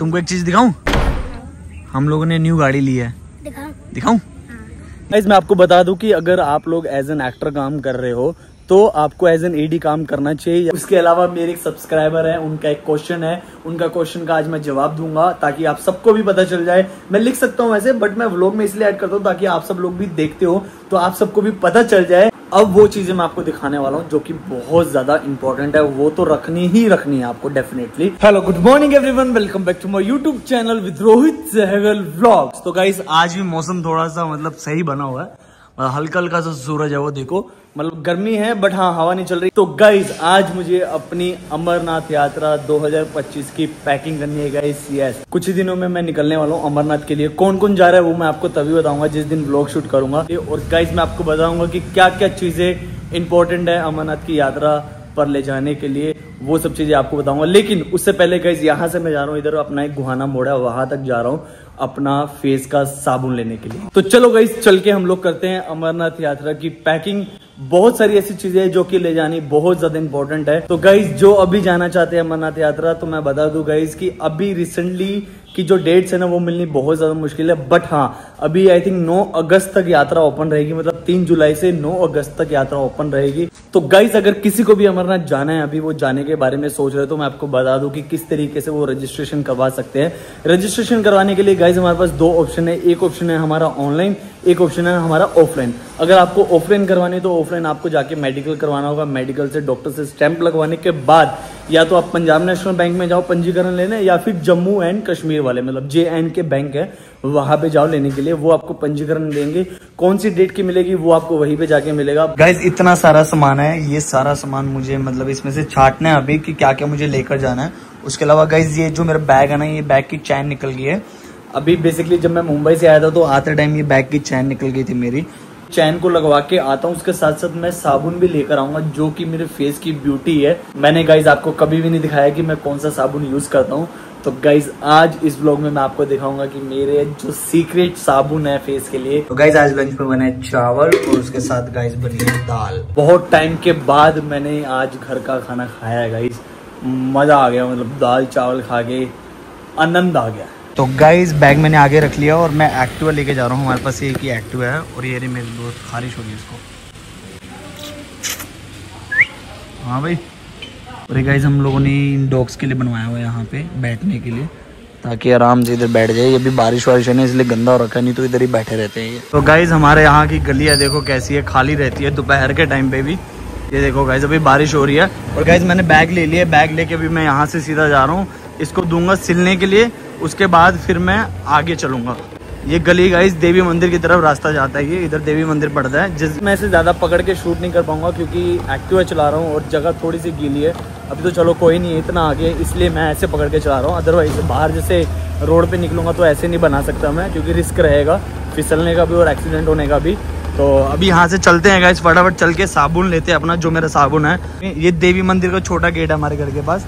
तुमको एक चीज दिखाऊं, हम लोगों ने न्यू गाड़ी ली है। दिखाऊं? गाइस मैं आपको बता दूं कि अगर आप लोग एज एन एक्टर काम कर रहे हो तो आपको एज एन एडी काम करना चाहिए। उसके अलावा मेरे एक सब्सक्राइबर है, उनका एक क्वेश्चन है, उनका क्वेश्चन का आज मैं जवाब दूंगा ताकि आप सबको भी पता चल जाए। मैं लिख सकता हूं वैसे, बट मैं व्लॉग में इसलिए ऐड करता हूं ताकि आप सब लोग भी देखते हो तो आप सबको भी पता चल जाए। अब वो चीजें मैं आपको दिखाने वाला हूँ जो कि बहुत ज्यादा इंपॉर्टेंट है, वो तो रखनी ही रखनी है आपको definitely. Hello good morning everyone, welcome back to my YouTube channel with Rohit Sehgal vlogs. तो गाइस आज भी मौसम थोड़ा सा मतलब सही बना हुआ है, हल्का हल्का सा सूरज है वो देखो, मतलब गर्मी है बट हाँ हवा नहीं चल रही। तो गाइस आज मुझे अपनी अमरनाथ यात्रा 2025 की पैकिंग करनी है गाइस। यस, कुछ ही दिनों में मैं निकलने वाला हूँ अमरनाथ के लिए। कौन कौन जा रहा है वो मैं आपको तभी बताऊंगा जिस दिन व्लॉग शूट करूंगा। और गाइस मैं आपको बताऊंगा कि क्या क्या चीजें इंपॉर्टेंट है अमरनाथ की यात्रा पर ले जाने के लिए, वो सब चीजें आपको बताऊंगा। लेकिन उससे पहले गाइस यहाँ से मैं जा रहा हूँ, इधर अपना एक गुहाना मोड़ है वहां तक जा रहा हूँ अपना फेस का साबुन लेने के लिए। तो चलो गाइस चल के हम लोग करते हैं अमरनाथ यात्रा की पैकिंग। बहुत सारी ऐसी चीजें हैं जो कि ले जानी बहुत ज्यादा इंपॉर्टेंट है। तो गाइस जो अभी जाना चाहते हैं अमरनाथ यात्रा, तो मैं बता दूं गाइस कि अभी रिसेंटली की जो डेट्स है ना वो मिलनी बहुत ज्यादा मुश्किल है। बट हाँ अभी आई थिंक 9 अगस्त तक यात्रा ओपन रहेगी, मतलब 3 जुलाई से 9 अगस्त तक यात्रा ओपन रहेगी। तो गाइस अगर किसी को भी अमरनाथ जाना है, अभी वो जाने के बारे में सोच रहे हो, तो मैं आपको बता दूं कि किस तरीके से वो रजिस्ट्रेशन करवा सकते हैं। रजिस्ट्रेशन करवाने के लिए गाइस हमारे पास 2 ऑप्शन है। एक ऑप्शन है हमारा ऑनलाइन, एक ऑप्शन है हमारा ऑफलाइन। अगर आपको ऑफलाइन करवानी है तो ऑफलाइन आपको जाके मेडिकल करवाना होगा। मेडिकल से डॉक्टर से स्टैंप लगवाने के बाद या तो आप पंजाब नेशनल बैंक में जाओ पंजीकरण लेने, या फिर जम्मू एंड कश्मीर वाले मतलब JNK बैंक है वहां पे जाओ लेने के लिए, वो आपको पंजीकरण देंगे। कौन सी डेट की मिलेगी वो आपको वहीं पे जाके मिलेगा। गाइस इतना सारा सामान है, ये सारा सामान मुझे मतलब इसमें से छांटना है अभी कि क्या क्या मुझे लेकर जाना है। उसके अलावा गाइस ये जो मेरा बैग है ना, ये बैग की चैन निकल गई है। अभी बेसिकली जब मैं मुंबई से आया था तो आते टाइम ये बैग की चैन निकल गई थी मेरी। चैन को लगवा के आता हूँ, उसके साथ साथ मैं साबुन भी लेकर आऊंगा जो कि मेरे फेस की ब्यूटी है। मैंने गाइज आपको कभी भी नहीं दिखाया कि मैं कौन सा साबुन यूज करता हूँ। तो गाइज आज इस व्लॉग में मैं आपको दिखाऊंगा कि मेरे जो सीक्रेट साबुन है फेस के लिए। तो गाइज आज लंच में बना है चावल और उसके साथ गाइज बनी है दाल। बहुत टाइम के बाद मैंने आज घर का खाना खाया है गाइज, मजा आ गया, मतलब दाल चावल खा के आनंद आ गया। तो गाइज बैग मैंने आगे रख लिया और मैं एक्टिवा लेके जा रहा हूँ। हमारे पास एक ही एक्टिवा है और ये मेरी दोस्त खारिश हो गई इसको। हाँ भाई, और ये गाइज हम लोगों ने इन डॉग्स के लिए बनवाया हुआ है यहाँ पे बैठने के लिए, ताकि आराम से इधर बैठ जाए। ये भी बारिश वारिश है ना इसलिए गंदा हो रखा है, नहीं तो इधर ही बैठे रहते हैं ये। तो गाइज हमारे यहाँ की गलियाँ देखो कैसी है, खाली रहती है दोपहर के टाइम पे भी। ये देखो गाइज अभी बारिश हो रही है। और गाइज मैंने बैग ले लिया, बैग लेके अभी मैं यहाँ से सीधा जा रहा हूँ, इसको दूंगा सिलने के लिए। उसके बाद फिर मैं आगे चलूंगा। ये गली गाइस देवी मंदिर की तरफ रास्ता जाता है, ये इधर देवी मंदिर पड़ता है। जिसमें से ज्यादा पकड़ के शूट नहीं कर पाऊंगा क्योंकि एक्टिवा चला रहा हूँ और जगह थोड़ी सी गीली है। अभी तो चलो कोई नहीं है इतना आगे, इसलिए मैं ऐसे पकड़ के चला रहा हूँ। अदरवाइज बाहर जैसे रोड पे निकलूंगा तो ऐसे नहीं बना सकता मैं, क्योंकि रिस्क रहेगा फिसलने का भी और एक्सीडेंट होने का भी। तो अभी यहाँ से चलते हैं गाइस, फटाफट चल के साबुन लेते हैं अपना, जो मेरा साबुन है। ये देवी मंदिर का छोटा गेट है हमारे घर के पास।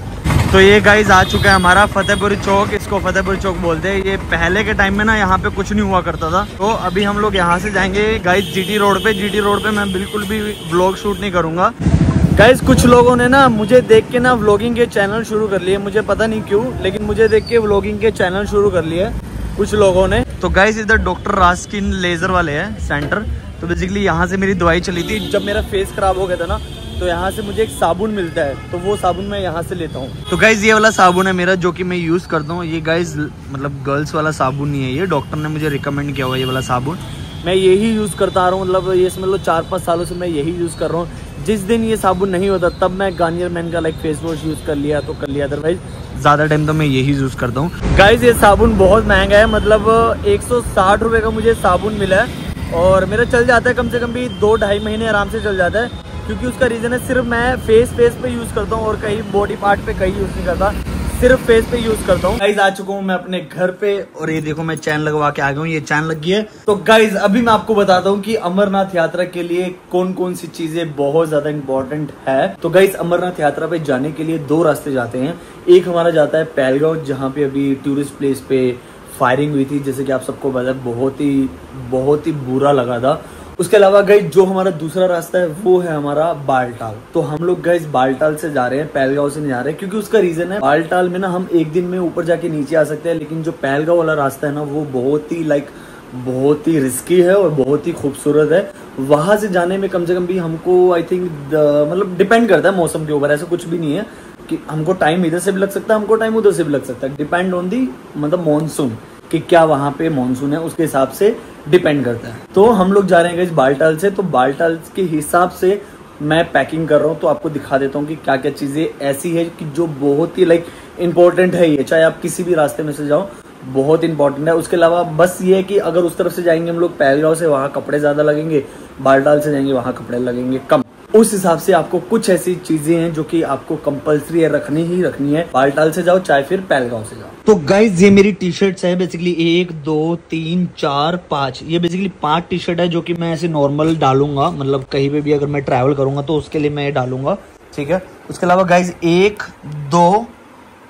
तो ये गाइस आ चुका है हमारा फतेहपुरी चौक, इसको फतेहपुरी चौक बोलते हैं। ये पहले के टाइम में ना यहाँ पे कुछ नहीं हुआ करता था। तो अभी हम लोग यहाँ से जाएंगे गाइस GT रोड पे। GT रोड पे मैं बिल्कुल भी व्लॉग शूट नहीं करूंगा गाइस। कुछ लोगों ने ना मुझे देख के ना व्लॉगिंग के चैनल शुरू कर लिए, मुझे पता नहीं क्यों, लेकिन मुझे देख के व्लॉगिंग के चैनल शुरू कर लिए कुछ लोगों ने। तो गाइस इधर डॉक्टर रास्किन लेजर वाले हैं सेंटर। तो बेसिकली यहाँ से मेरी दवाई चली थी जब मेरा फेस खराब हो गया था ना, तो यहाँ से मुझे एक साबुन मिलता है, तो वो साबुन मैं यहाँ से लेता हूँ। तो गाइज ये वाला साबुन है मेरा जो कि मैं यूज करता हूँ। ये गाइज मतलब गर्ल्स वाला साबुन नहीं है, ये डॉक्टर ने मुझे रिकमेंड किया हुआ ये वाला साबुन। मैं यही यूज करता आ रहा हूँ, मतलब ये समझ लो 4-5 सालों से मैं यही यूज कर रहा हूँ। जिस दिन ये साबुन नहीं होता तब मैं गार्नियर मैन का फेस वॉश यूज कर लिया तो कर लिया, अदरवाइज ज्यादा टाइम तो मैं यही यूज करता हूँ। गाइज ये साबुन बहुत महंगा है, मतलब 160 रुपए का मुझे साबुन मिला है और मेरा चल जाता है कम से कम भी 2-2.5 महीने आराम से चल जाता है। क्योंकि उसका रीजन है सिर्फ मैं फेस पे यूज करता हूँ और कहीं बॉडी पार्ट पे कहीं यूज नहीं करता, सिर्फ फेस पे यूज करता हूँ। गाइज आ चुका हूँ मैं अपने घर पे और ये देखो मैं चैन लगवा के आ गया हूँ, ये चैन लग गई है। तो गाइज अभी मैं आपको बताता हूँ कि अमरनाथ यात्रा के लिए कौन कौन सी चीजें बहुत ज्यादा इंपॉर्टेंट है। तो गाइज अमरनाथ यात्रा पे जाने के लिए 2 रास्ते जाते हैं। एक हमारा जाता है पहलगांव, जहाँ पे अभी टूरिस्ट प्लेस पे फायरिंग हुई थी, जैसे कि आप सबको पता है, बहुत ही बुरा लगा था। उसके अलावा गाइस जो हमारा दूसरा रास्ता है वो है हमारा बालटाल। तो हम लोग गाइस बालटाल से जा रहे हैं, पहलगांव से नहीं जा रहे, क्योंकि उसका रीजन है बालटाल में ना हम एक दिन में ऊपर जाके नीचे आ सकते हैं, लेकिन जो पहलगांव वाला रास्ता है ना वो बहुत ही रिस्की है और बहुत ही खूबसूरत है। वहां से जाने में कम से कम भी हमको आई थिंक मतलब डिपेंड करता है मौसम के ऊपर, ऐसा कुछ भी नहीं है कि हमको टाइम इधर से भी लग सकता है, हमको टाइम उधर से भी लग सकता है, डिपेंड ऑन दी मतलब मॉनसून कि क्या वहां पे मॉनसून है उसके हिसाब से डिपेंड करता है। तो हम लोग जा रहे हैं बालटाल से, तो बालटाल के हिसाब से मैं पैकिंग कर रहा हूँ, तो आपको दिखा देता हूँ कि क्या क्या चीजें ऐसी है कि जो बहुत ही इंपॉर्टेंट है। ये चाहे आप किसी भी रास्ते में से जाओ बहुत इंपॉर्टेंट है। उसके अलावा बस ये है कि अगर उस तरफ से जाएंगे हम लोग पहलगांव से, वहां कपड़े ज्यादा लगेंगे, बालटाल से जाएंगे वहां कपड़े लगेंगे कम। उस हिसाब से आपको कुछ ऐसी चीजें हैं जो कि आपको कंपलसरी है रखनी ही रखनी है, बालटाल से जाओ चाहे फिर पहलगांव से जाओ। तो गाइज ये मेरी टी शर्ट्स है बेसिकली 1 2 3 4 5, ये बेसिकली 5 टी शर्ट है जो कि मैं ऐसे नॉर्मल डालूंगा, मतलब कहीं पे भी अगर मैं ट्रैवल करूंगा तो उसके लिए मैं ये डालूंगा, ठीक है। उसके अलावा गाइज 1 2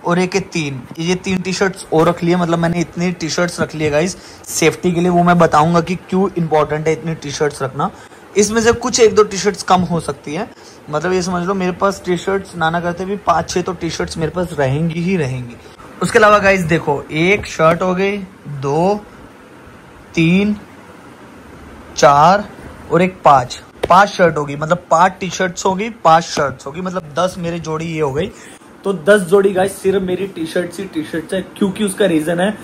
और 1 3, ये 3 टी शर्ट्स और रख लिए, मतलब मैंने इतनी टी शर्ट्स रख लिए गाइज सेफ्टी के लिए। वो मैं बताऊंगा कि क्यों इंपॉर्टेंट है इतनी टी शर्ट्स रखना। इसमें से कुछ 1-2 टी शर्ट्स कम हो सकती है, मतलब ये समझ लो मेरे पास टी शर्ट्स नाना करते भी 5-6 तो टी शर्ट्स मेरे पास रहेंगी ही रहेंगी। उसके अलावा गाइज देखो 1 शर्ट हो गई, 2 3 4 और 1 5 शर्ट होगी, मतलब 5 टी शर्ट्स होगी, 5 शर्ट्स होगी, मतलब 10 मेरी जोड़ी ये हो गई। तो 10 जोड़ी गाइज सिर्फ मेरी टी शर्ट्स है, क्योंकि उसका रीजन है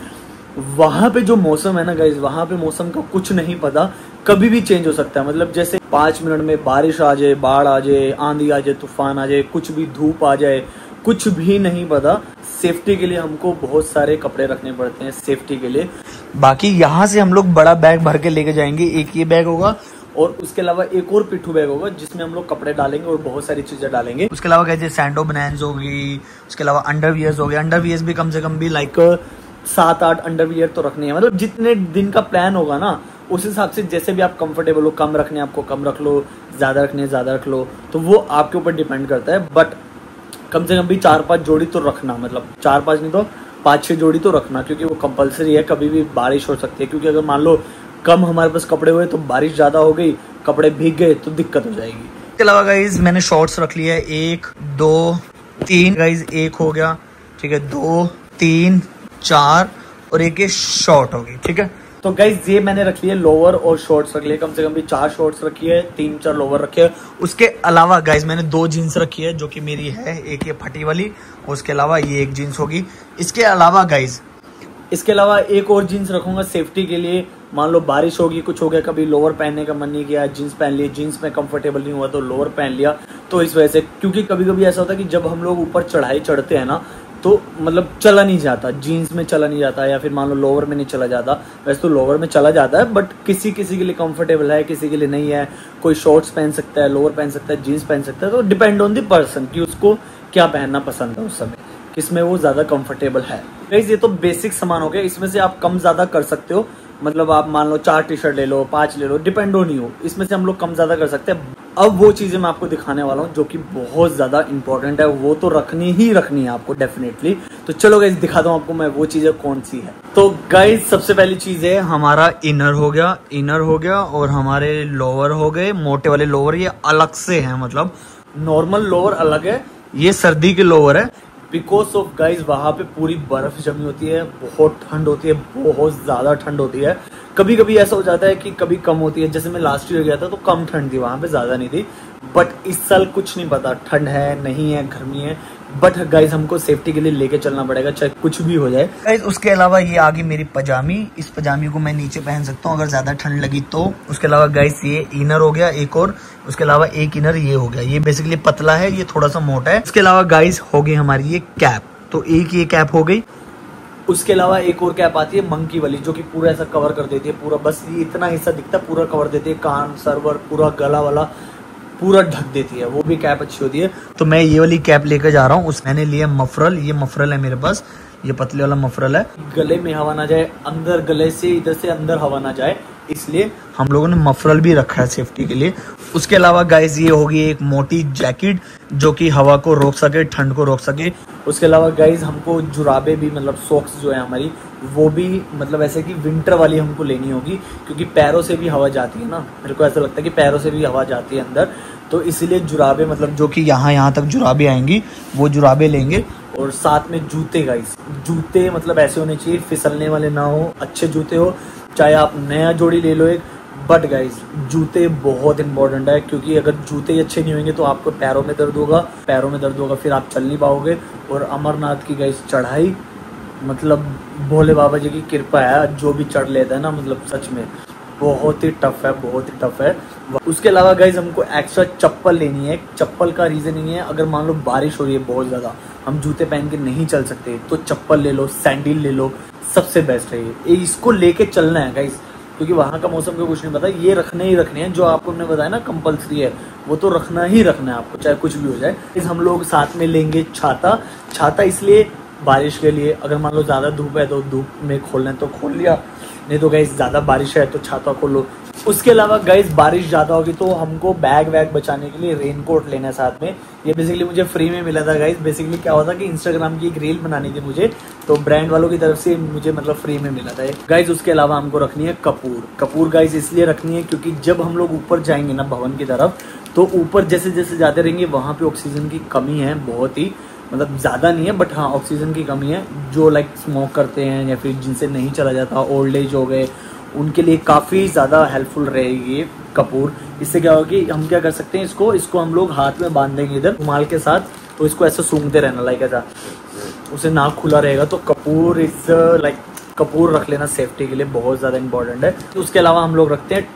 वहां पे जो मौसम है ना गाइज, वहां पे मौसम का कुछ नहीं पता, कभी भी चेंज हो सकता है। मतलब जैसे 5 मिनट में बारिश आ जाए, बाढ़ आ जाए, आंधी आ जाए, तूफान आ जाए, कुछ भी धूप आ जाए, कुछ भी नहीं पता। सेफ्टी के लिए हमको बहुत सारे कपड़े रखने पड़ते हैं सेफ्टी के लिए। बाकी यहाँ से हम लोग बड़ा बैग भर के लेके जाएंगे, एक ये बैग होगा और उसके अलावा एक और पिट्ठू बैग होगा जिसमें हम लोग कपड़े डालेंगे और बहुत सारी चीजें डालेंगे। उसके अलावा कहते हैं सैंडो बनान्स होगी, उसके अलावा अंडरवियर्स हो गए, अंडरवियर्स भी कम से कम भी 7-8 अंडरवियर तो रखने हैं, मतलब जितने दिन का प्लान होगा ना उस हिसाब से जैसे भी आप कंफर्टेबल हो, कम रखने आपको कम रख लो, ज्यादा रखने ज्यादा रख लो, तो वो आपके ऊपर डिपेंड करता है। बट कम से कम भी 4-5 जोड़ी तो रखना, मतलब 4-5 नहीं तो 5-6 जोड़ी तो रखना, क्योंकि वो कंपलसरी है, कभी भी बारिश हो सकती है। क्योंकि अगर मान लो कम हमारे पास कपड़े हुए तो बारिश ज्यादा हो गई, कपड़े भीग गए तो दिक्कत हो जाएगी। इसके अलावा गाइज मैंने शॉर्ट्स रख लिया है 1 2 3 गाइज, 1 हो गया, ठीक है, 2 3 4 और 1 ये शॉर्ट होगी, ठीक है। तो गाइज ये मैंने रख लिया लोअर और शॉर्ट्स रख लिए, कम से कम भी 4 शॉर्ट्स रखी है, 3-4 लोअर रखे है। उसके अलावा गाइज मैंने 2 जीन्स रखी है जो कि मेरी है, एक ये फटी वाली और उसके अलावा ये एक जीन्स होगी। इसके अलावा गाइज इसके अलावा एक और जीन्स रखूंगा सेफ्टी के लिए, मान लो बारिश होगी, कुछ हो गया, कभी लोअर पहनने का मन नहीं किया, जीन्स पहन लिया, जीन्स में कंफर्टेबल नहीं हुआ तो लोअर पहन लिया। तो इस वजह से, क्योंकि कभी कभी ऐसा होता है कि जब हम लोग ऊपर चढ़ाई चढ़ते हैं ना तो मतलब चला नहीं जाता, जीन्स में चला नहीं जाता, या फिर मान लो लोअर में नहीं चला जाता। वैसे तो लोअर में चला जाता है, बट किसी किसी के लिए कंफर्टेबल है, किसी के लिए नहीं है। कोई शॉर्ट्स पहन सकता है, लोअर पहन सकता है, जीन्स पहन सकता है, तो डिपेंड ऑन द पर्सन कि उसको क्या पहनना पसंद है उस समय, किसमें वो ज्यादा कंफर्टेबल है। गाइस ये तो बेसिक सामान हो गया, इसमें से आप कम ज्यादा कर सकते हो, मतलब आप मान लो 4 टी शर्ट ले लो, 5 ले लो, डिपेंड हो नहीं हो, इसमें से हम लोग कम ज्यादा कर सकते हैं। अब वो चीजें मैं आपको दिखाने वाला हूँ जो कि बहुत ज्यादा इंपॉर्टेंट है, वो तो रखनी ही रखनी है आपको डेफिनेटली। तो चलो गाइस दिखाता हूँ आपको मैं वो चीजें कौन सी है। तो गाइस सबसे पहली चीज है हमारा इनर हो गया और हमारे लोअर हो गए, मोटे वाले लोअर ये अलग से है, मतलब नॉर्मल लोअर अलग है, ये सर्दी के लोअर है। बिकॉज ऑफ गाइज वहां पे पूरी बर्फ जमी होती है, बहुत ठंड होती है, बहुत ज्यादा ठंड होती है। कभी कभी ऐसा हो जाता है कि कभी कम होती है, जैसे मैं लास्ट ईयर गया था तो कम ठंड थी वहां पे, ज्यादा नहीं थी। बट इस साल कुछ नहीं पता, ठंड है नहीं है, गर्मी है, बट गाइज हमको सेफ्टी के लिए लेके चलना पड़ेगा चाहे कुछ भी हो जाए। गाइज उसके अलावा ये आ गई मेरी पजामी, इस पजामी को मैं नीचे पहन सकता हूँ अगर ज्यादा ठंड लगी तो। उसके अलावा गाइज ये इनर हो गया एक और, उसके अलावा एक इनर ये हो गया, ये बेसिकली पतला है, ये थोड़ा सा मोटा है। उसके अलावा गाइज हो गई हमारी ये कैप, तो एक ये कैप हो गई। उसके अलावा एक और कैप आती है मंकी वाली, जो कि पूरा ऐसा कवर कर देती है, पूरा बस ये इतना हिस्सा दिखता है पूरा कवर देती है, कान सर्वर पूरा गला वाला पूरा ढक देती है, वो भी कैप अच्छी होती है। तो मैं ये वाली कैप लेकर जा रहा हूँ। मैंने लिया मफरल, ये मफरल है मेरे पास, ये पतले वाला मफरल है, गले में हवा ना जाए, अंदर गले से इधर से अंदर हवा ना जाए, इसलिए हम लोगों ने मफरल भी रखा है सेफ्टी के लिए। उसके अलावा गाइज ये होगी एक मोटी जैकेट जो कि हवा को रोक सके, ठंड को रोक सके। उसके अलावा गाइज हमको जुराबे भी, मतलब सॉक्स जो है हमारी, वो भी मतलब ऐसे कि विंटर वाली हमको लेनी होगी, क्योंकि पैरों से भी हवा जाती है ना, मेरे को ऐसा लगता है कि पैरों से भी हवा जाती है अंदर, तो इसीलिए जुराबे, मतलब जो कि यहाँ तक जुराबे आएंगी, वो जुराबे लेंगे। और साथ में जूते गाइज, जूते मतलब ऐसे होने चाहिए फिसलने वाले ना हो, अच्छे जूते हो, चाहे आप नया जोड़ी ले लो एक, बट गाइज जूते बहुत इंपॉर्टेंट है, क्योंकि अगर जूते ही अच्छे नहीं होंगे तो आपको पैरों में दर्द होगा, फिर आप चल नहीं पाओगे। और अमरनाथ की गाइज चढ़ाई, मतलब भोले बाबा जी की कृपा है, जो भी चढ़ लेता है ना, मतलब सच में बहुत ही टफ है। उसके अलावा गाइज हमको एक्स्ट्रा चप्पल लेनी है। चप्पल का रीजन नहीं है, अगर मान लो बारिश हो रही है बहुत ज्यादा, हम जूते पहन के नहीं चल सकते, तो चप्पल ले लो, सैंडल ले लो, सबसे बेस्ट है ये। इसको लेके चलना है गाइज, क्योंकि वहाँ का मौसम का कुछ नहीं पता, ये रखने ही रखने हैं, जो आपको हमने बताया ना कंपलसरी है, वो तो रखना ही रखना है आपको, चाहे कुछ भी हो जाए। हम लोग साथ में लेंगे छाता इसलिए बारिश के लिए, अगर मान लो ज्यादा धूप है तो धूप में खोलना है तो खोल लिया, नहीं तो गाइज ज्यादा बारिश है तो छाता खोलो। उसके अलावा गाइज बारिश ज्यादा होगी तो हमको बैग वैग बचाने के लिए रेनकोट लेना है साथ में। ये बेसिकली मुझे फ्री में मिला था गाइज। बेसिकली क्या होता कि इंस्टाग्राम की एक रील बनानी थी मुझे, तो ब्रांड वालों की तरफ से मुझे मतलब फ्री में मिला था गाइज। उसके अलावा हमको रखनी है कपूर गाइज, इसलिए रखनी है क्योंकि जब हम लोग ऊपर जाएंगे ना भवन की तरफ, तो ऊपर जैसे जैसे जाते रहेंगे वहां पे ऑक्सीजन की कमी है, बहुत ही, मतलब ज़्यादा नहीं है बट हाँ ऑक्सीजन की कमी है। जो लाइक स्मोक करते हैं या फिर जिनसे नहीं चला जाता, ओल्ड एज हो गए, उनके लिए काफ़ी ज़्यादा हेल्पफुल रहेगी ये कपूर। इससे क्या होगा कि हम क्या कर सकते हैं, इसको हम लोग हाथ में बांध देंगे इधर रुमाल के साथ, तो इसको ऐसे सूंघते रहना, लाइक ऐसा, उसे नाक खुला रहेगा। तो कपूर कपूर रख लेना सेफ्टी के लिए बहुत ज़्यादा इंपॉर्टेंट है। तो उसके अलावा हम लोग रखते हैं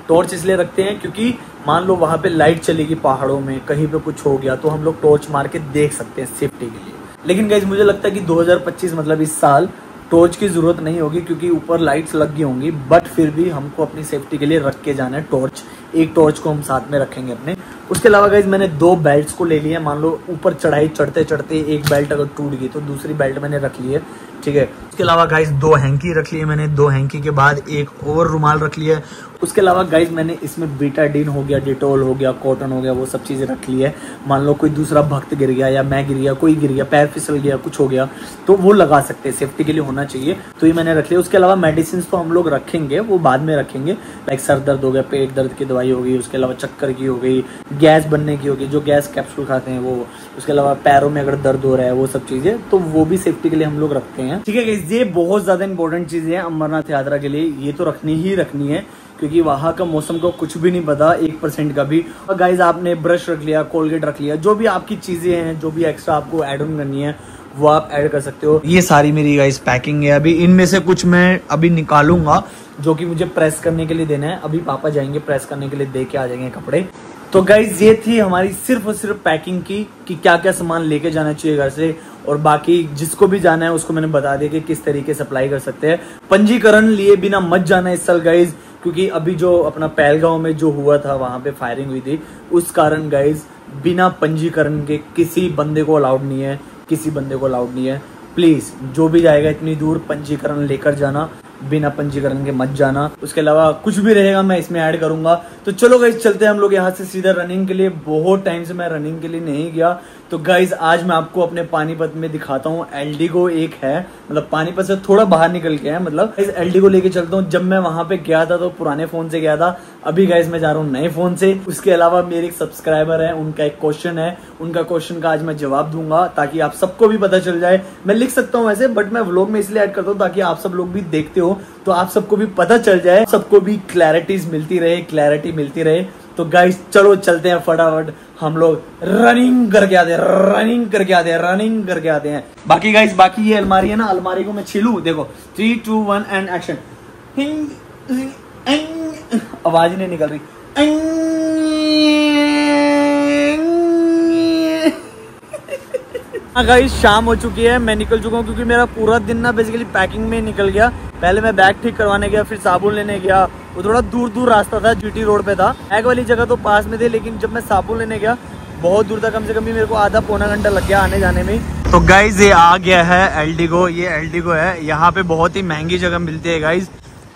टॉर्च इसलिए रखते हैं क्योंकि मान लो वहाँ पे लाइट चलेगी पहाड़ों में, कहीं पे कुछ हो गया तो हम लोग टॉर्च मार के देख सकते हैं सेफ्टी के लिए। लेकिन गाइज मुझे लगता है कि 2025 मतलब इस साल टॉर्च की जरूरत नहीं होगी, क्योंकि ऊपर लाइट्स लग गई होंगी, बट फिर भी हमको अपनी सेफ्टी के लिए रख के जाना है टॉर्च। एक टॉर्च को हम साथ में रखेंगे अपने। उसके अलावा गाइज मैंने 2 बेल्ट्स को ले लिया है। मान लो ऊपर चढ़ाई चढ़ते चढ़ते एक बेल्ट अगर टूट गई तो दूसरी बेल्ट मैंने रख ली है, ठीक है। उसके अलावा गाइज 2 हैंकी रख लिए मैंने, 2 हैंकी के बाद एक और रुमाल रख लिया है। उसके अलावा गाइज मैंने इसमें बीटाडीन हो गया, डिटोल हो गया, कॉटन हो गया, वो सब चीजें रख ली है। मान लो कोई दूसरा भक्त गिर गया या मैं गिर गया, कोई गिर गया, पैर फिसल गया, कुछ हो गया, तो वो लगा सकते हैं, सेफ्टी के लिए होना चाहिए, तो ये मैंने रख लिया। उसके अलावा मेडिसिन तो हम लोग रखेंगे, वो बाद में रखेंगे, लाइक सर दर्द हो गया, पेट दर्द की दवाई हो गई, उसके अलावा चक्कर की हो गई, गैस बनने की होगी, जो गैस कैप्सूल खाते हैं वो, उसके अलावा पैरों में अगर दर्द हो रहा है, वो सब चीजें, तो वो भी सेफ्टी के लिए हम लोग रखते हैं, ठीक है गाइस। ये बहुत ज्यादा इंपॉर्टेंट चीजें हैं अमरनाथ यात्रा के लिए, ये तो रखनी ही रखनी है, क्योंकि वहाँ का मौसम को कुछ भी नहीं पता 1% का भी। और गाइज आपने ब्रश रख लिया, कोलगेट रख लिया, जो भी आपकी चीजें हैं, जो भी एक्स्ट्रा आपको ऐड ऑन करनी है वो आप ऐड कर सकते हो। ये सारी मेरी गाइज पैकिंग है। अभी इनमें से कुछ मैं अभी निकालूंगा जो कि मुझे प्रेस करने के लिए देना है। अभी पापा जाएंगे प्रेस करने के लिए, दे के आ जाएंगे कपड़े। तो गाइज ये थी हमारी सिर्फ और सिर्फ पैकिंग की, कि क्या क्या सामान लेके जाना चाहिए घर से, और बाकी जिसको भी जाना है उसको मैंने बता दिया कि किस तरीके से अप्लाई कर सकते हैं। पंजीकरण लिए बिना मत जाना इस साल गाइज, क्योंकि अभी जो अपना पहलगांव में जो हुआ था, वहां पे फायरिंग हुई थी, उस कारण गाइज बिना पंजीकरण के किसी बंदे को अलाउड नहीं है, किसी बंदे को अलाउड नहीं है। प्लीज जो भी जाएगा इतनी दूर पंजीकरण लेकर जाना, बिना पंजीकरण के मत जाना। उसके अलावा कुछ भी रहेगा मैं इसमें ऐड करूंगा। तो चलो गाइज चलते हैं हम लोग यहाँ से सीधा रनिंग के लिए। बहुत टाइम से मैं रनिंग के लिए नहीं गया, तो गाइज आज मैं आपको अपने पानीपत में दिखाता हूँ। एल्डिगो एक है, मतलब पानीपत से थोड़ा बाहर निकल के है, मतलब गाइज एल्डिगो लेके चलता हूँ। जब मैं वहां पे गया था तो पुराने फोन से गया था, अभी गाइज मैं जा रहा हूँ नए फोन से। उसके अलावा मेरे एक सब्सक्राइबर है, उनका एक क्वेश्चन है, उनका क्वेश्चन का आज मैं जवाब दूंगा, ताकि आप सबको भी पता चल जाए। मैं लिख सकता हूँ वैसे, बट मैं व्लॉग में इसलिए ऐड करता हूँ ताकि आप सब लोग भी देखते हो तो आप सबको भी पता चल जाए, सबको भी क्लैरिटी मिलती रहे। तो गाइस चलो चलते हैं फटाफट, हम लोग रनिंग करके आते हैं। बाकी गाइस बाकी ये अलमारी है ना, अलमारी को मैं छीलूं, देखो 3, 2, 1 एंड एक्शन। आवाज नहीं निकल रही। हाँ गाइस शाम हो चुकी है, मैं निकल चुका हूँ, क्योंकि मेरा पूरा दिन ना बेसिकली पैकिंग में निकल गया। पहले मैं बैग ठीक करवाने गया, फिर साबुन लेने गया, वो थोड़ा दूर रास्ता था, जीटी रोड पे था। बैग वाली जगह तो पास में थी, लेकिन जब मैं साबुन लेने गया बहुत दूर था, कम से कम भी मेरे को आधा पौना घंटा लग गया आने जाने में। तो गाइज ये आ गया है एल्डिगो। ये एल्डिगो है, यहाँ पे बहुत ही महंगी जगह मिलती है गाइज।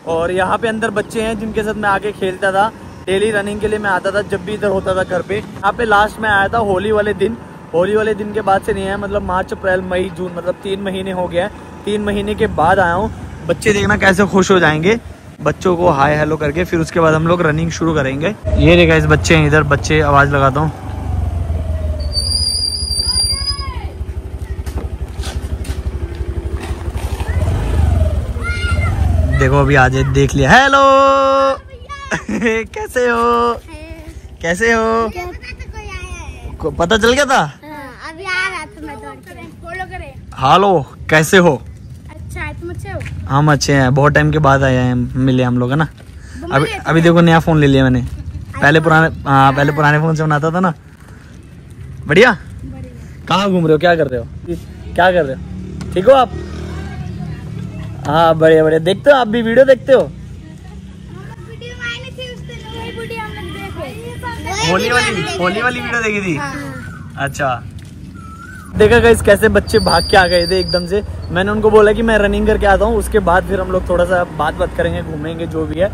और यहाँ पे अंदर बच्चे हैं जिनके साथ मैं आके खेलता था। डेली रनिंग के लिए मैं आता था जब भी इधर होता था घर पे। यहाँ पे लास्ट में आया था होली वाले दिन। होली वाले दिन के बाद से नहीं है, मतलब मार्च अप्रैल मई जून, मतलब 3 महीने हो गया। 3 महीने के बाद आया हूँ। बच्चे देखना कैसे खुश हो जाएंगे बच्चों को हाय हेलो करके। फिर उसके बाद हम लोग रनिंग शुरू करेंगे। ये देखा इस बच्चे हैं इधर, बच्चे आवाज लगाता हूँ। देखो अभी आज देख लिया। हेलो कैसे हो? कैसे हो? पता चल गया था? अभी आ रहा था मैं दौड़ के। फॉलो करे। हेलो कैसे हो? अच्छा है, तुम अच्छे हो? हम अच्छे हैं, बहुत टाइम के बाद आए हैं, मिले हम लोग है ना। अभी देखो नया फोन ले लिया मैंने। पहले पुराने फोन से बनाता था ना। बढ़िया। कहाँ घूम रहे हो? क्या कर रहे हो? क्या कर रहे हो? ठीक हो आप? हाँ बढ़िया बढ़िया। देखते हो आप भी वीडियो देखते हो? होली वाली वीडियो देखी थी? अच्छा। देखा गाइस कैसे बच्चे भाग के आ गए थे एकदम से। मैंने उनको बोला कि मैं रनिंग करके आता हूँ, उसके बाद फिर हम लोग थोड़ा सा बात करेंगे, घूमेंगे जो भी है।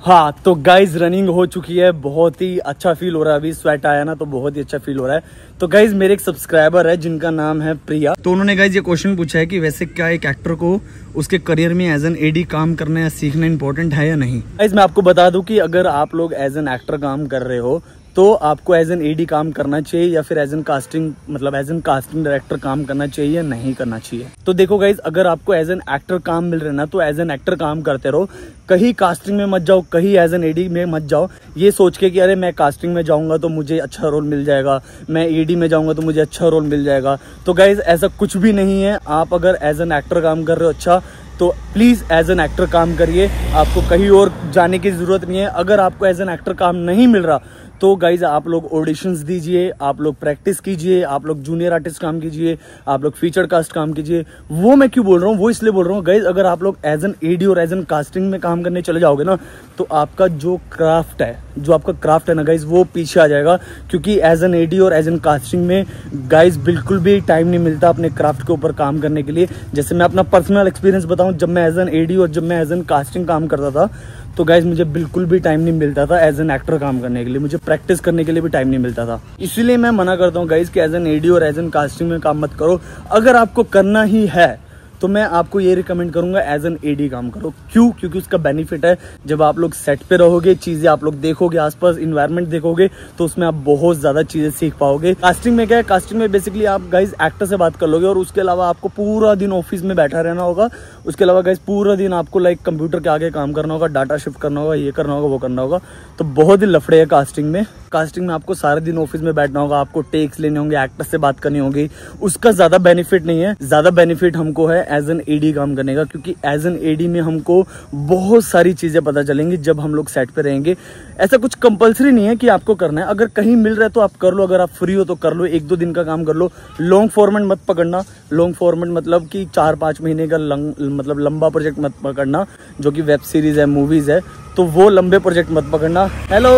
हाँ तो गाइज रनिंग हो चुकी है, बहुत ही अच्छा फील हो रहा है। अभी स्वेट आया ना तो बहुत ही अच्छा फील हो रहा है। तो गाइज मेरे एक सब्सक्राइबर है जिनका नाम है प्रिया। तो उन्होंने गाइज ये क्वेश्चन पूछा है कि वैसे क्या एक एक्टर को उसके करियर में एज एन एडी काम करना या सीखना इंपॉर्टेंट है या नहीं। गाइज मैं आपको बता दूं कि अगर आप लोग एज एन एक्टर काम कर रहे हो तो आपको एज एन एडी काम करना चाहिए या फिर एज एन कास्टिंग डायरेक्टर काम करना चाहिए या नहीं करना चाहिए। तो देखो गाइज अगर आपको एज एन एक्टर काम मिल रहा है ना तो एज एन एक्टर काम करते रहो। कहीं कास्टिंग में मत जाओ, कहीं एज एन एडी में मत जाओ ये सोच के कि अरे मैं कास्टिंग में जाऊंगा तो मुझे अच्छा रोल मिल जाएगा, मैं एडी में जाऊंगा तो मुझे अच्छा रोल मिल जाएगा। तो गाइज ऐसा कुछ भी नहीं है। आप अगर एज एन एक्टर काम कर रहे हो अच्छा तो प्लीज एज एन एक्टर काम करिए। आपको कहीं और जाने की जरूरत नहीं है। अगर आपको एज एन एक्टर काम नहीं मिल रहा तो गाइज आप लोग ऑडिशंस दीजिए, आप लोग प्रैक्टिस कीजिए, आप लोग जूनियर आर्टिस्ट काम कीजिए, आप लोग फीचर कास्ट काम कीजिए। वो मैं क्यों बोल रहा हूँ, वो इसलिए बोल रहा हूँ गाइज अगर आप लोग एज एन एडी और एज एन कास्टिंग में काम करने चले जाओगे ना तो आपका जो आपका क्राफ्ट है ना गाइज वो पीछे आ जाएगा। क्योंकि एज एन एडी और एज एन कास्टिंग में गाइज बिल्कुल भी टाइम नहीं मिलता अपने क्राफ्ट के ऊपर काम करने के लिए। जैसे मैं अपना पर्सनल एक्सपीरियंस बताऊं, जब मैं एज एन एडी और जब मैं एज एन कास्टिंग काम करता था तो गाइज मुझे बिल्कुल भी टाइम नहीं मिलता था एज एन एक्टर काम करने के लिए। मुझे प्रैक्टिस करने के लिए भी टाइम नहीं मिलता था। इसीलिए मैं मना करता हूँ गाइज कि एज एन एडी और एज एन कास्टिंग में काम मत करो। अगर आपको करना ही है तो मैं आपको ये रिकमेंड करूंगा एज एन एडी काम करो। क्यों? क्योंकि उसका बेनिफिट है जब आप लोग सेट पे रहोगे, चीजें आप लोग देखोगे, आसपास इन्वायरमेंट देखोगे तो उसमें आप बहुत ज्यादा चीजें सीख पाओगे। कास्टिंग में क्या है, कास्टिंग में बेसिकली आप गाइज एक्टर से बात कर लोगे और उसके अलावा आपको पूरा दिन ऑफिस में बैठा रहना होगा। उसके अलावा गाइज पूरा दिन आपको कंप्यूटर के आगे काम करना होगा, डाटा शिफ्ट करना होगा, ये करना होगा, वो करना होगा। तो बहुत ही लफड़े है कास्टिंग में। कास्टिंग में आपको सारे दिन ऑफिस में बैठना होगा, आपको टेक्स लेने होंगे, एक्टर से बात करनी होगी। उसका ज्यादा बेनिफिट नहीं है। ज्यादा बेनिफिट हमको है एज एन एडी काम करने का। क्योंकि एज एन एडी में हमको बहुत सारी चीजें पता चलेंगी जब हम लोग सेट पे रहेंगे। ऐसा कुछ कंपलसरी नहीं है कि आपको करना है। अगर कहीं मिल रहा है तो आप कर लो, अगर आप फ्री हो तो कर लो, 1-2 दिन का काम कर लो। लॉन्ग फॉर्मेट मत पकड़ना। लॉन्ग फॉर्मेट मतलब कि 4-5 महीने का मतलब लंबा प्रोजेक्ट मत पकड़ना, जो कि वेब सीरीज है, मूवीज है, तो वो लंबे प्रोजेक्ट मत पकड़ना। हेलो,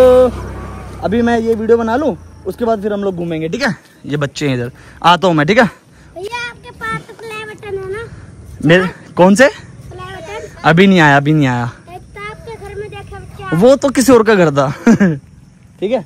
अभी मैं ये वीडियो बना लूं, उसके बाद फिर हम लोग घूमेंगे, ठीक है? ये बच्चे हैं इधर, आता हूँ मैं, ठीक है? भैया आपके पास तो प्ले बटन है ना? मेरे कौन से? प्ले बटन अभी नहीं आया, अभी नहीं आया। तो आपके घर में देखा बच्चा? वो तो किसी और का घर था। ठीक है,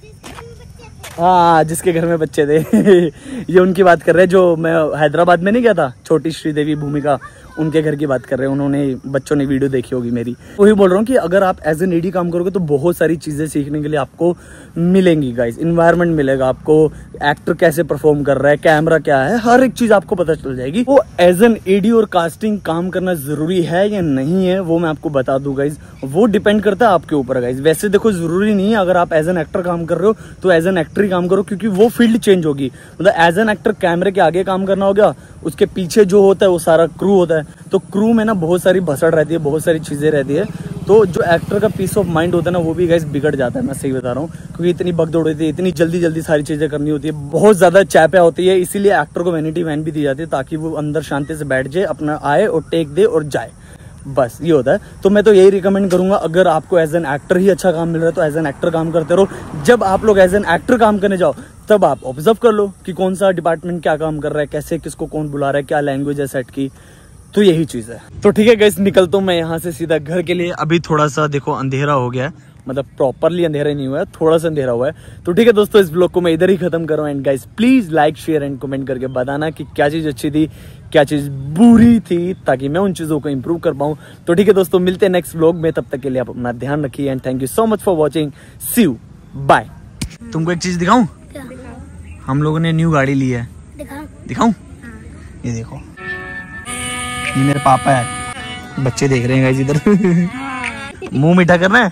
हाँ जिसके घर में बच्चे थे। ये उनकी बात कर रहे हैं जो मैं हैदराबाद में नहीं गया था, छोटी श्रीदेवी भूमिका, उनके घर की बात कर रहे हैं। उन्होंने बच्चों ने वीडियो देखी होगी मेरी। वही बोल रहा हूँ कि अगर आप एज एन एडी काम करोगे तो बहुत सारी चीजें सीखने के लिए आपको मिलेंगी गाइस। इन्वायरमेंट मिलेगा आपको, एक्टर कैसे परफॉर्म कर रहा है, कैमरा क्या है, हर एक चीज आपको पता चल जाएगी। वो एज एन एडी और कास्टिंग काम करना जरूरी है या नहीं है वो मैं आपको बता दूं गाइज। वो डिपेंड करता है आपके ऊपर गाइज। वैसे देखो जरूरी नहीं है, अगर आप एज एन एक्टर काम कर रहे हो तो एज एन एक्टर ही काम करो, क्योंकि वो फील्ड चेंज होगी। मतलब एज एन एक्टर कैमरे के आगे काम करना हो गया, उसके पीछे जो होता है वो सारा क्रू होता है। तो क्रू में ना बहुत सारी भसड़ रहती है, बहुत सारी चीजें रहती है। तो जो एक्टर का पीस ऑफ माइंड होता है ना वो भी गाइस बिगड़ जाता है, मैं सही बता रहा हूँ। क्योंकि इतनी भगदौड़ होती है, इतनी जल्दी जल्दी सारी चीजें करनी होती है, बहुत ज्यादा चैप्या होती है। इसीलिए एक्टर को वैनिटी वैन भी दी जाती है ताकि वो अंदर शांति से बैठ जाए, अपना आए और टेक दे और जाए, बस ये होता है। तो मैं तो यही रिकमेंड करूंगा, अगर आपको एज एन एक्टर ही अच्छा काम मिल रहा है तो एज एन एक्टर काम करते रहो। जब आप लोग एज एन एक्टर काम करने जाओ तब आप ऑब्जर्व कर लो कि कौन सा डिपार्टमेंट क्या काम कर रहा है, कैसे किसको कौन बुला रहा है, क्या लैंग्वेज है सेट की। तो यही चीज है। तो ठीक है गाइस, निकलता हूँ मैं यहाँ से सीधा घर के लिए। अभी थोड़ा सा देखो अंधेरा हो गया है, मतलब प्रॉपरली अंधेरा नहीं हुआ है, थोड़ा सा अंधेरा हुआ है। तो ठीक है दोस्तों, इस ब्लॉग को मैं इधर ही खत्म कर रहा हूँ। And guys please like share and comment करके बताना कि क्या चीज अच्छी थी, क्या चीज बुरी थी, ताकि मैं उन चीजों को इंप्रूव कर पाऊँ। तो ठीक है दोस्तों, मिलते हैं नेक्स्ट ब्लॉग में। तब तक के लिए आप अपना ध्यान रखिए and thank you so much for watching. See you, bye. तुमको एक चीज दिखाऊं? हम लोगों ने न्यू गाड़ी ली है। दिखाऊं? ये देखो, ये मेरे पापा है, बच्चे देख रहे हैं गाइस इधर। मुंह मीठा करना है?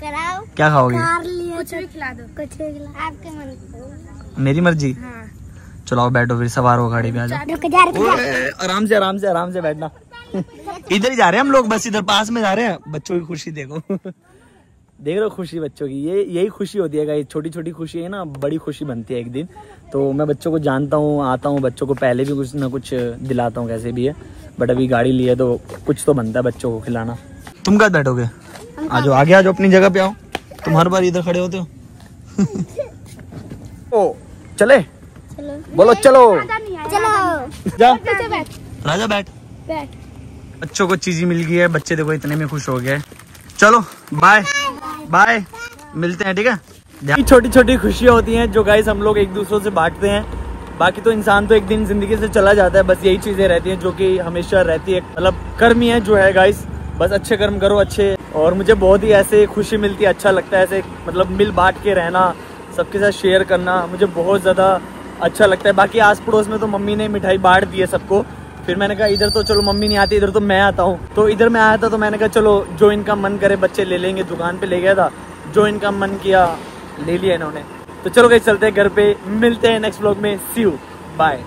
कराओ। क्या खाओगे? कुछ भी खिला दो, कुछ भी खिला, आपके मन। मेरी मर्जी। चलो बैठो, फिर सवार हो गाड़ी में, आ जाओ। आराम से आराम से आराम से बैठना। इधर ही जा रहे हैं हम लोग, बस इधर पास में जा रहे हैं। बच्चों की खुशी देखो। देख रहे हो खुशी बच्चों की, यही खुशी होती है गाइस। छोटी छोटी खुशी है ना, बड़ी खुशी बनती है एक दिन। तो मैं बच्चों को जानता हूँ, आता हूँ बच्चों को पहले भी कुछ ना कुछ दिलाता हूँ, कैसे भी है। बट अभी गाड़ी ली है तो कुछ तो बनता है बच्चों को खिलाना। तुम कहाँ बैठोगे? आ जाओ आगे, आ जाओ, अपनी जगह पे आओ। तुम हर बार इधर खड़े होते हो। ओ चले, बोलो चलो। चलो जा बैठ, राजा, बैठ। बैठ। बच्चों को चीज मिल गई है, बच्चे देखो इतने में खुश हो गए। चलो बाय बाय, मिलते हैं, ठीक है। छोटी छोटी खुशियां होती हैं जो गाइस हम लोग एक दूसरों से बांटते हैं। बाकी तो इंसान तो एक दिन जिंदगी से चला जाता है, बस यही चीजें रहती हैं जो कि हमेशा रहती है। मतलब कर्म ही है जो है गाइस, बस अच्छे कर्म करो अच्छे। और मुझे बहुत ही ऐसे खुशी मिलती है, अच्छा लगता है ऐसे, मतलब मिल बांट के रहना, सबके साथ शेयर करना मुझे बहुत ज़्यादा अच्छा लगता है। बाकी आस पड़ोस में तो मम्मी ने मिठाई बांट दी है सबको। फिर मैंने कहा इधर तो चलो मम्मी नहीं आती, इधर तो मैं आता हूँ। तो इधर मैं आया था तो मैंने कहा चलो जो इनका मन करे बच्चे ले लेंगे। दुकान पे ले गया था, जो इनका मन किया ले लिया इन्होंने। तो चलो गाइस चलते हैं घर पे, मिलते हैं नेक्स्ट व्लॉग में। सी यू, बाय।